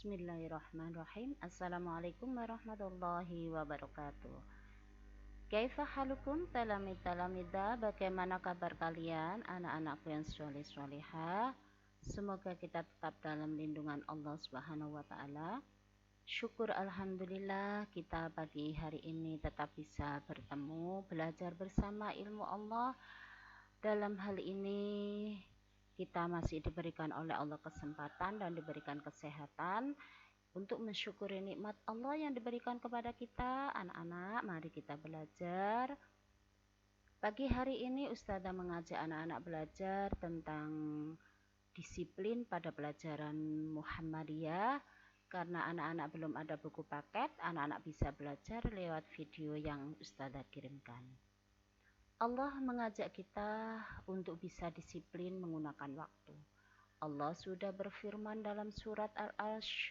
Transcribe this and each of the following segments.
Bismillahirrahmanirrahim. Assalamualaikum warahmatullahi wabarakatuh. Kaifa halukum talamid-talamida? Bagaimana kabar kalian anak-anakku yang sholih-sholihah? Semoga kita tetap dalam lindungan Allah Subhanahu wa taala. Syukur alhamdulillah kita pagi hari ini tetap bisa bertemu, belajar bersama ilmu Allah. Dalam hal ini kita masih diberikan oleh Allah kesempatan dan diberikan kesehatan untuk mensyukuri nikmat Allah yang diberikan kepada kita. Anak-anak, mari kita belajar. Pagi hari ini Ustazah mengajak anak-anak belajar tentang disiplin pada pelajaran Muhammadiyah. Karena anak-anak belum ada buku paket, anak-anak bisa belajar lewat video yang Ustazah kirimkan. Allah mengajak kita untuk bisa disiplin menggunakan waktu. Allah sudah berfirman dalam surat Al-Asy.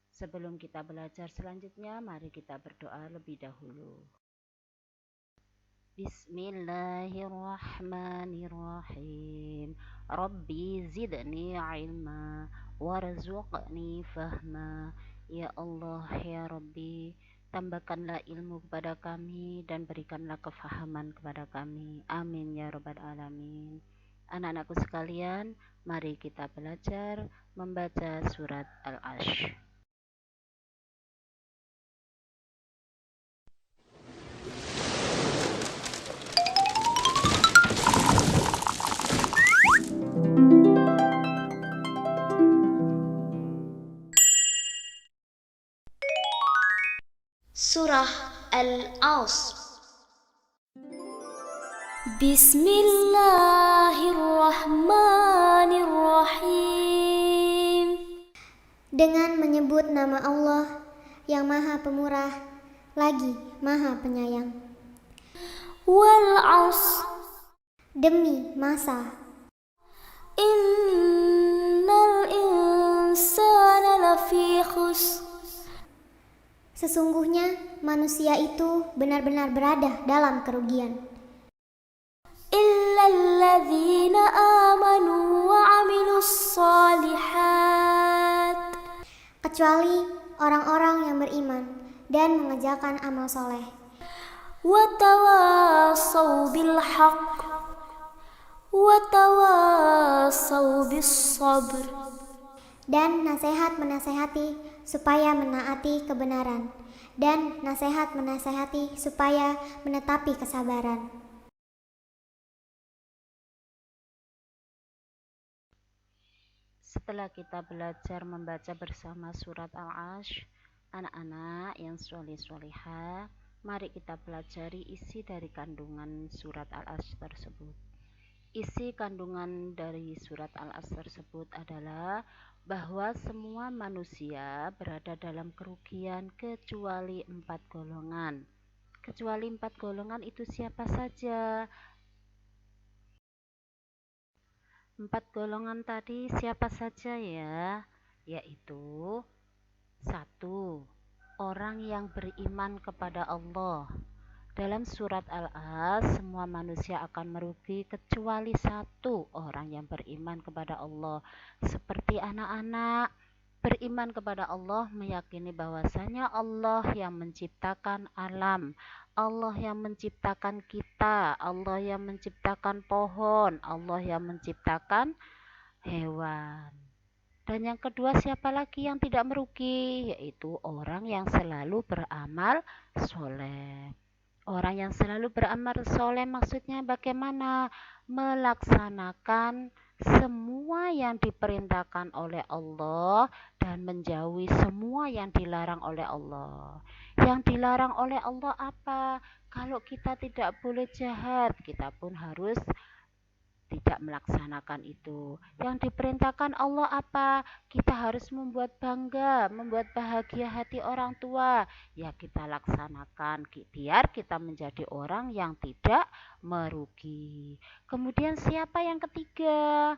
Sebelum kita belajar selanjutnya, mari kita berdoa lebih dahulu. Bismillahirrahmanirrahim. Rabbi zidni ilma warzuqni fahma. Ya Allah, ya Rabbi, tambahkanlah ilmu kepada kami dan berikanlah kefahaman kepada kami. Amin ya rabbal alamin. Anak-anakku sekalian, mari kita belajar membaca surat Al-Asy. Surah Al-Asr. Bismillahirrahmanirrahim. Dengan menyebut nama Allah yang Maha Pemurah lagi Maha Penyayang. Wal 'asr, demi masa. Innal insana lafi khusr, sesungguhnya manusia itu benar-benar berada dalam kerugian. Illalladzina amanu wa 'amilus shalihat, kecuali orang-orang yang beriman dan mengerjakan amal soleh. Wa tawassaw bil haqq wa tawassaw bis sabr, dan nasihat menasehati supaya menaati kebenaran, dan nasihat menasehati supaya menetapi kesabaran. Setelah kita belajar membaca bersama surat Al-Asy, anak-anak yang sholih-sholihah, mari kita pelajari isi dari kandungan surat Al-Asy tersebut. Isi kandungan dari surat Al-Asy tersebut adalah bahwa semua manusia berada dalam kerugian kecuali 4 golongan. Kecuali 4 golongan itu siapa saja? 4 golongan tadi siapa saja ya? Yaitu 1. Orang yang beriman kepada Allah. Dalam surat Al-Asy, semua manusia akan merugi kecuali 1 orang yang beriman kepada Allah. Seperti anak-anak beriman kepada Allah, meyakini bahwasanya Allah yang menciptakan alam, Allah yang menciptakan kita, Allah yang menciptakan pohon, Allah yang menciptakan hewan. Dan yang kedua, siapa lagi yang tidak merugi? Yaitu orang yang selalu beramal soleh. Orang yang selalu beramal soleh maksudnya bagaimana? Melaksanakan semua yang diperintahkan oleh Allah dan menjauhi semua yang dilarang oleh Allah. Yang dilarang oleh Allah apa? Kalau kita tidak boleh jahat, kita pun harus tidak melaksanakan itu. Yang diperintahkan Allah apa? Kita harus membuat bangga, membuat bahagia hati orang tua. Ya kita laksanakan biar kita menjadi orang yang tidak merugi. Kemudian siapa yang ketiga?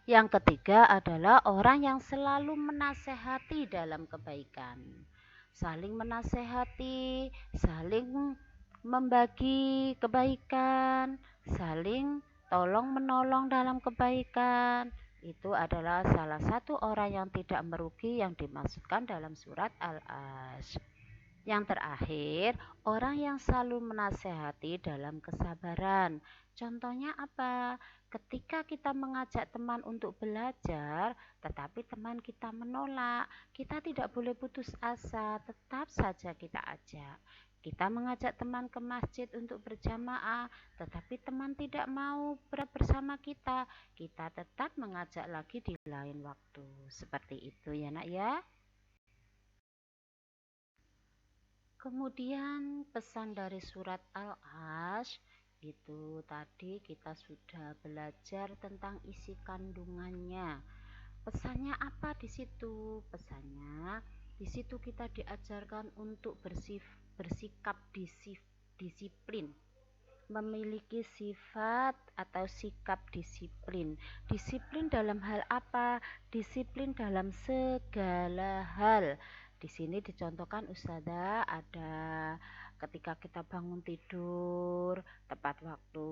Yang ketiga adalah orang yang selalu menasehati dalam kebaikan. Saling menasehati, saling membagi kebaikan, saling tolong menolong dalam kebaikan. Itu adalah salah satu orang yang tidak merugi yang dimaksudkan dalam surat Al-Asy. Yang terakhir, orang yang selalu menasehati dalam kesabaran. Contohnya apa? Ketika kita mengajak teman untuk belajar, tetapi teman kita menolak, kita tidak boleh putus asa, tetap saja kita ajak. Kita mengajak teman ke masjid untuk berjamaah, tetapi teman tidak mau bersama kita, kita tetap mengajak lagi di lain waktu. Seperti itu ya nak ya. Kemudian pesan dari surat Al-Asy itu tadi kita sudah belajar tentang isi kandungannya. Pesannya apa di situ? Pesannya di situ kita diajarkan untuk bersikap disiplin, memiliki sifat atau sikap disiplin. Disiplin dalam hal apa? Disiplin dalam segala hal. Di sini dicontohkan Ustazah ada ketika kita bangun tidur tepat waktu,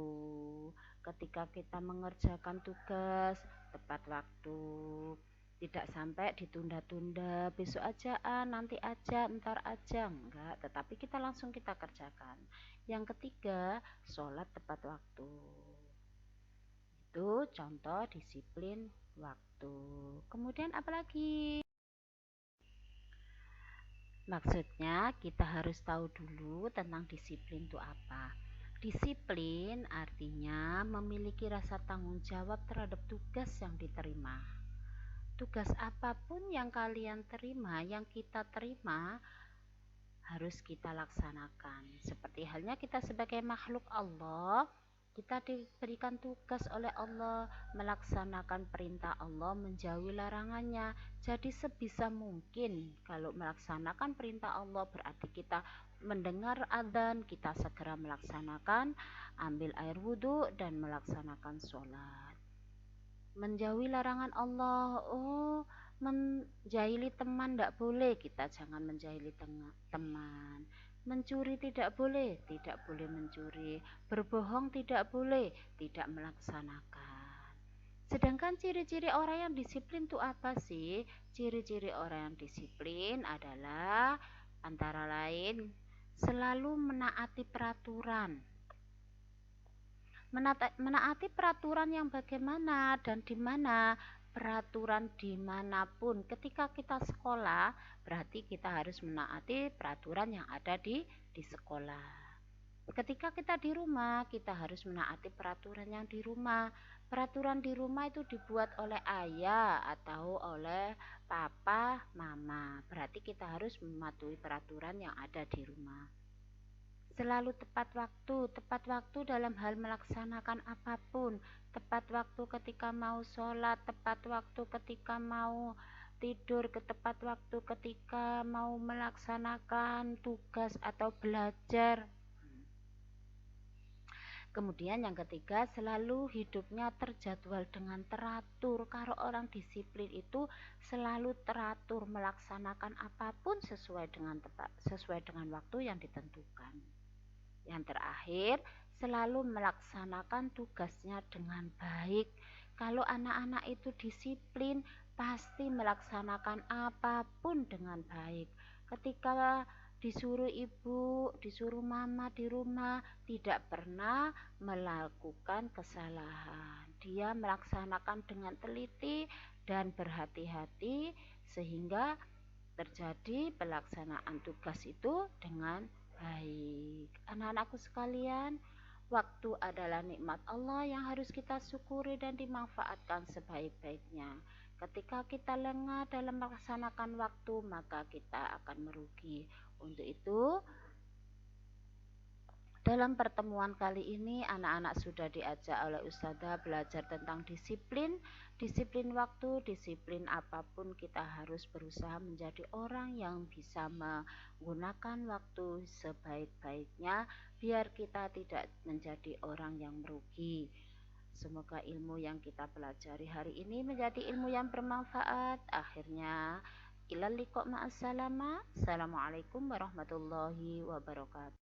ketika kita mengerjakan tugas tepat waktu, tidak sampai ditunda-tunda, besok aja nanti aja, ntar aja, enggak, tetapi kita langsung kita kerjakan. Yang ketiga, sholat tepat waktu. Itu contoh disiplin waktu. Kemudian apalagi? Maksudnya kita harus tahu dulu tentang disiplin itu apa. Disiplin artinya memiliki rasa tanggung jawab terhadap tugas yang diterima. Tugas apapun yang kalian terima, yang kita terima, harus kita laksanakan. Seperti halnya kita sebagai makhluk Allah, kita diberikan tugas oleh Allah melaksanakan perintah Allah, menjauhi larangannya. Jadi sebisa mungkin kalau melaksanakan perintah Allah berarti kita mendengar adzan, kita segera melaksanakan, ambil air wudhu dan melaksanakan sholat. Menjauhi larangan Allah, menjahili teman tidak boleh, kita jangan menjahili teman. Mencuri tidak boleh mencuri. Berbohong tidak boleh, tidak melaksanakan. Sedangkan ciri-ciri orang yang disiplin itu apa sih? Ciri-ciri orang yang disiplin adalah antara lain selalu menaati peraturan. Menaati peraturan yang bagaimana dan di mana? Peraturan dimanapun. Ketika kita sekolah, berarti kita harus menaati peraturan yang ada di sekolah. Ketika kita di rumah, kita harus menaati peraturan yang di rumah. Peraturan di rumah itu dibuat oleh ayah atau oleh papa, mama. Berarti kita harus mematuhi peraturan yang ada di rumah. Selalu tepat waktu dalam hal melaksanakan apapun, tepat waktu ketika mau sholat, tepat waktu ketika mau tidur, tepat waktu ketika mau melaksanakan tugas atau belajar. Kemudian yang ketiga, selalu hidupnya terjadwal dengan teratur. Kalau orang disiplin itu selalu teratur melaksanakan apapun sesuai dengan waktu yang ditentukan. Yang terakhir, selalu melaksanakan tugasnya dengan baik. Kalau anak-anak itu disiplin, pasti melaksanakan apapun dengan baik. Ketika disuruh ibu, disuruh mama di rumah, tidak pernah melakukan kesalahan. Dia melaksanakan dengan teliti dan berhati-hati sehingga terjadi pelaksanaan tugas itu dengan baik. Anak-anakku sekalian, waktu adalah nikmat Allah yang harus kita syukuri dan dimanfaatkan sebaik-baiknya. Ketika kita lengah dalam melaksanakan waktu, maka kita akan merugi. Untuk itu, dalam pertemuan kali ini anak-anak sudah diajak oleh Ustazah belajar tentang disiplin waktu, disiplin apapun kita harus berusaha menjadi orang yang bisa menggunakan waktu sebaik-baiknya biar kita tidak menjadi orang yang merugi. Semoga ilmu yang kita pelajari hari ini menjadi ilmu yang bermanfaat. Akhirnya, ilal liqa ma'as salama. Assalamualaikum warahmatullahi wabarakatuh.